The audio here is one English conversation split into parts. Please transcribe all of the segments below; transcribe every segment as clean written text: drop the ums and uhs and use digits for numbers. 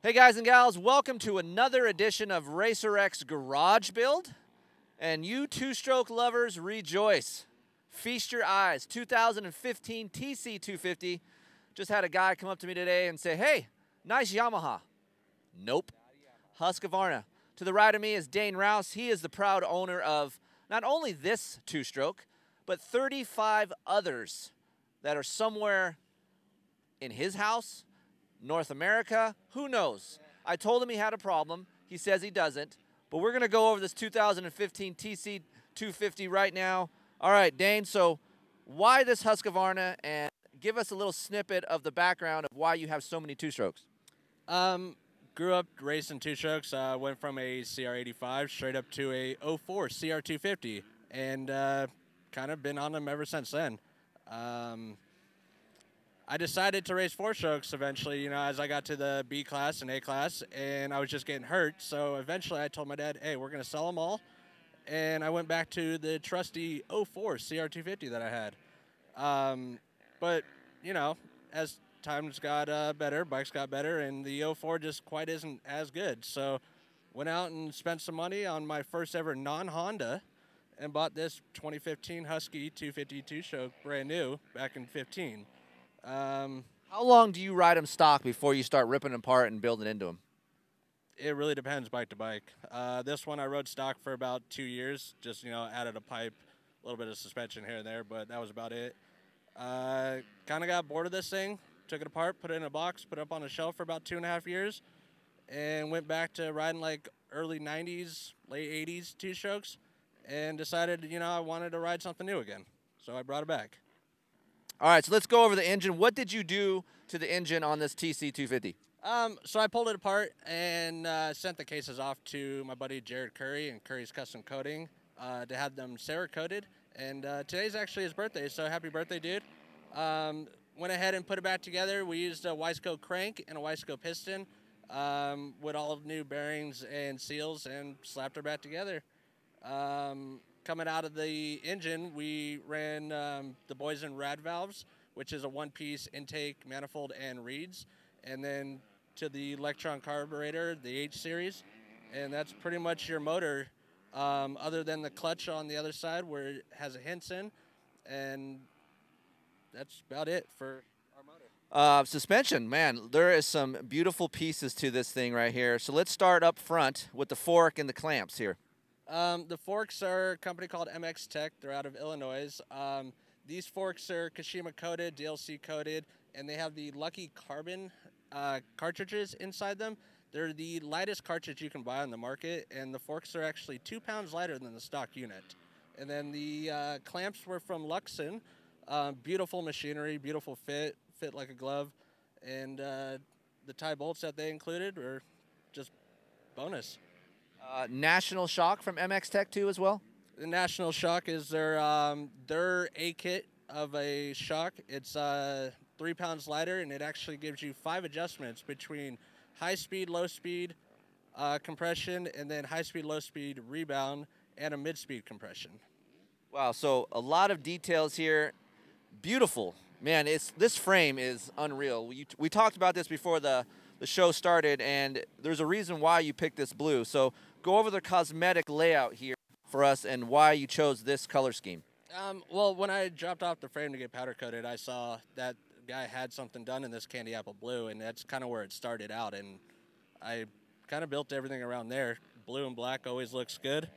Hey guys and gals, welcome to another edition of RacerX Garage Build. And you two-stroke lovers, rejoice. Feast your eyes. 2015 TC250. Just had a guy come up to me today and say, hey, nice Yamaha. Nope. Husqvarna. To the right of me is Dane Rouse. He is the proud owner of not only this two-stroke, but 35 others that are somewhere in his house, North America, who knows? I told him he had a problem. He says he doesn't. But we're going to go over this 2015 TC250 right now. All right, Dane, so why this Husqvarna? And give us a little snippet of the background of why you have so many two-strokes. Grew up racing two-strokes. Went from a CR85 straight up to a 04 CR250. And kind of been on them ever since then. I decided to race four-strokes eventually, you know, as I got to the B class and A class, and I was just getting hurt. So eventually I told my dad, hey, we're going to sell them all. And I went back to the trusty 04 CR250 that I had. But, you know, as times got better, bikes got better, and the 04 just quite isn't as good. So went out and spent some money on my first ever non-Honda and bought this 2015 Husky 250 two-stroke brand new back in 15. How long do you ride them stock before you start ripping them apart and building into them? It really depends bike to bike. This one I rode stock for about 2 years, just, you know, added a pipe, a little bit of suspension here and there, but that was about it. Kind of got bored of this thing, took it apart, put it in a box, put it up on a shelf for about 2.5 years, and went back to riding like early 90s, late 80s two-strokes, and decided, you know, I wanted to ride something new again. So I brought it back. All right, so let's go over the engine. What did you do to the engine on this TC250? So I pulled it apart and sent the cases off to my buddy Jared Curry and Curry's Custom Coating to have them Cerakoted. And today's actually his birthday, so happy birthday, dude. Went ahead and put it back together. We used a Wiseco crank and a Wiseco piston with all new bearings and seals and slapped her back together. Coming out of the engine, we ran the Boysen rad valves, which is a one-piece intake, manifold, and reeds. And then to the Electron carburetor, the H-series. And that's pretty much your motor, other than the clutch on the other side where it has a Henson. And that's about it for our motor. Suspension, man, there is some beautiful pieces to this thing right here. So let's start up front with the fork and the clamps here. The forks are a company called MX Tech. They're out of Illinois. These forks are Kashima coated, DLC coated, and they have the Lucky Carbon cartridges inside them. They're the lightest cartridge you can buy on the market, and the forks are actually 2 pounds lighter than the stock unit. And then the clamps were from Luxon. Beautiful machinery, beautiful fit like a glove, and the tie bolts that they included were just bonus. National Shock from MX Tech too as well? The National Shock is their A-kit of a shock. It's 3 pounds lighter, and it actually gives you 5 adjustments between high speed, low speed compression, and then high speed, low speed rebound, and a mid-speed compression. Wow, so a lot of details here. Beautiful. Man, this frame is unreal. We talked about this before the show started, and there's a reason why you picked this blue. So go over the cosmetic layout here for us and why you chose this color scheme. Well, when I dropped off the frame to get powder coated, I saw that guy had something done in this candy apple blue, and that's kind of where it started out, and I kind of built everything around there. Blue and black always looks good.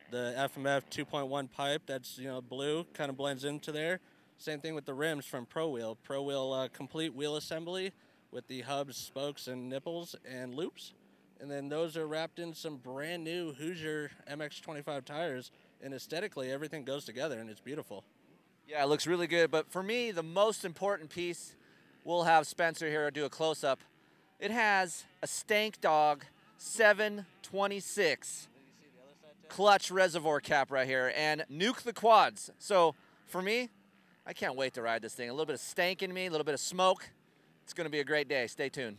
The FMF 2.1 pipe, that's, you know, blue, kind of blends into there. Same thing with the rims from Pro Wheel. Pro Wheel complete wheel assembly with the hubs, spokes, and nipples and loops. And then those are wrapped in some brand new Hoosier MX25 tires. And aesthetically, everything goes together, and it's beautiful. Yeah, it looks really good. But for me, the most important piece, we'll have Spencer here do a close-up. It has a Stank Dog 726 clutch reservoir cap right here and nuke the quads. So for me, I can't wait to ride this thing. A little bit of stank in me, a little bit of smoke. It's going to be a great day. Stay tuned.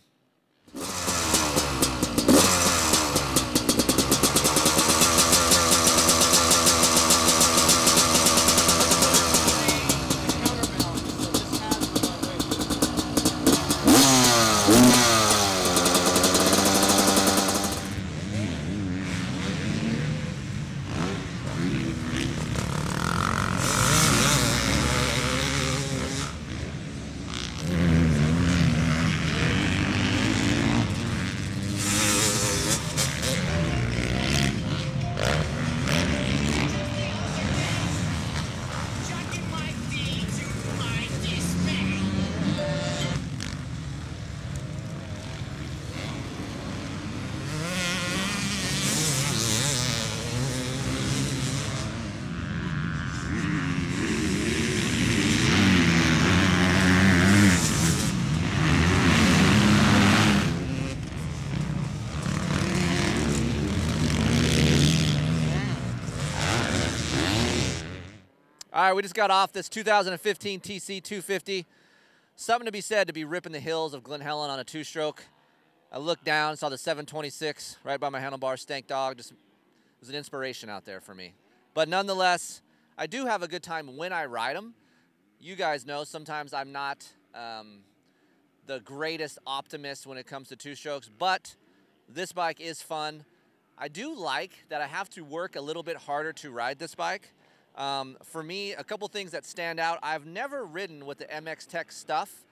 All right, we just got off this 2015 TC 250. Something to be said to be ripping the hills of Glen Helen on a two-stroke. I looked down, saw the 726 right by my handlebar, stank dog. Just, it was an inspiration out there for me. But nonetheless, I do have a good time when I ride them. You guys know sometimes I'm not the greatest optimist when it comes to two-strokes, but this bike is fun. I do like that I have to work a little bit harder to ride this bike. For me, a couple things that stand out. I've never ridden with the MX Tech stuff.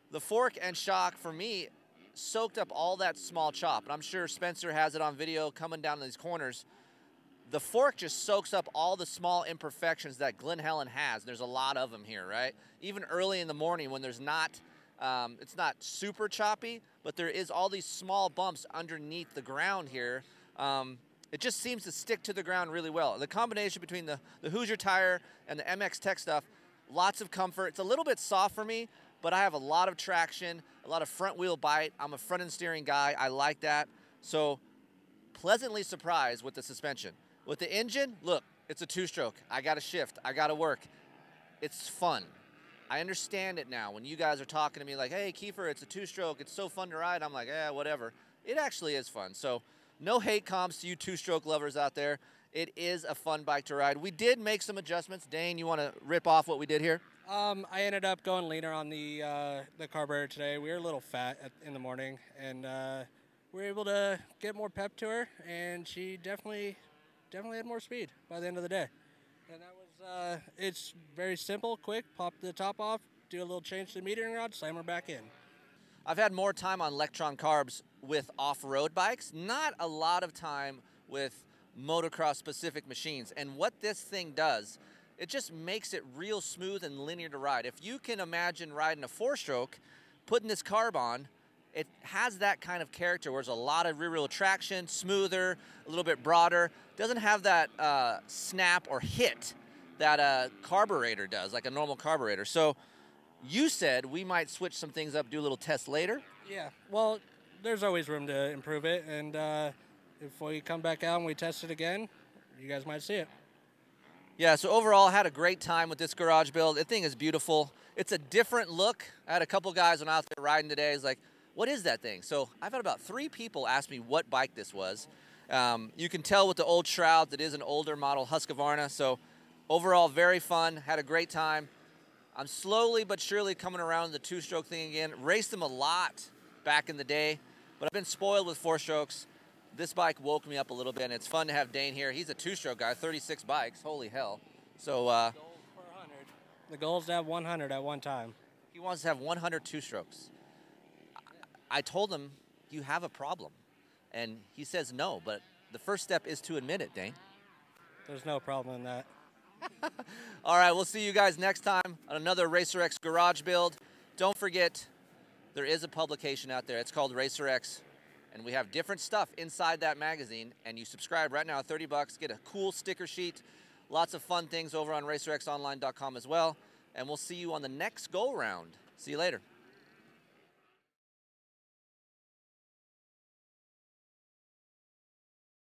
The fork and shock, for me, soaked up all that small chop. And I'm sure Spencer has it on video coming down these corners. The fork just soaks up all the small imperfections that Glen Helen has. There's a lot of them here, right? Even early in the morning when there's not, it's not super choppy, but there is all these small bumps underneath the ground here. It just seems to stick to the ground really well. The combination between the Hoosier tire and the MX Tech stuff, lots of comfort. It's a little bit soft for me, but I have a lot of traction, a lot of front wheel bite. I'm a front end steering guy. I like that. So pleasantly surprised with the suspension. With the engine, look, it's a two-stroke. I got to shift. I got to work. It's fun. I understand it now. When you guys are talking to me like, hey, Kiefer, it's a two-stroke. It's so fun to ride. I'm like, whatever. It actually is fun. So no hate comms to you two-stroke lovers out there. It is a fun bike to ride. We did make some adjustments. Dane, you want to rip off what we did here? I ended up going leaner on the carburetor today. We were a little fat in the morning, and we were able to get more pep to her, and she definitely had more speed by the end of the day. And that was it's very simple, quick. Pop the top off, do a little change to the metering rod, slam her back in. I've had more time on Lectron carbs with off-road bikes, not a lot of time with motocross-specific machines. And what this thing does, it just makes it real smooth and linear to ride. If you can imagine riding a four-stroke, putting this carb on, it has that kind of character where there's a lot of rear-wheel traction, smoother, a little bit broader. Doesn't have that snap or hit that a carburetor does, like a normal carburetor. So you said we might switch some things up, do a little test later. Yeah, well, there's always room to improve it, and if we come back out and we test it again, you guys might see it. Yeah, so overall, I had a great time with this garage build. The thing is beautiful. It's a different look. I had a couple guys when I was out there riding today. It's like, what is that thing? So I've had about 3 people ask me what bike this was. You can tell with the old shrouds, it is an older model Husqvarna. So overall, very fun. Had a great time. I'm slowly but surely coming around the two-stroke thing again. Raced them a lot back in the day, but I've been spoiled with four-strokes. This bike woke me up a little bit, and it's fun to have Dane here. He's a two-stroke guy, 36 bikes. Holy hell. So the goal is to have 100 at one time. He wants to have 100 two-strokes. I told him, you have a problem. And he says no, but the first step is to admit it, Dane. There's no problem in that. All right, we'll see you guys next time on another RacerX garage build. Don't forget, there is a publication out there. It's called RacerX, and we have different stuff inside that magazine. And you subscribe right now, $30, get a cool sticker sheet, lots of fun things over on RacerXOnline.com as well. And we'll see you on the next go-round. See you later.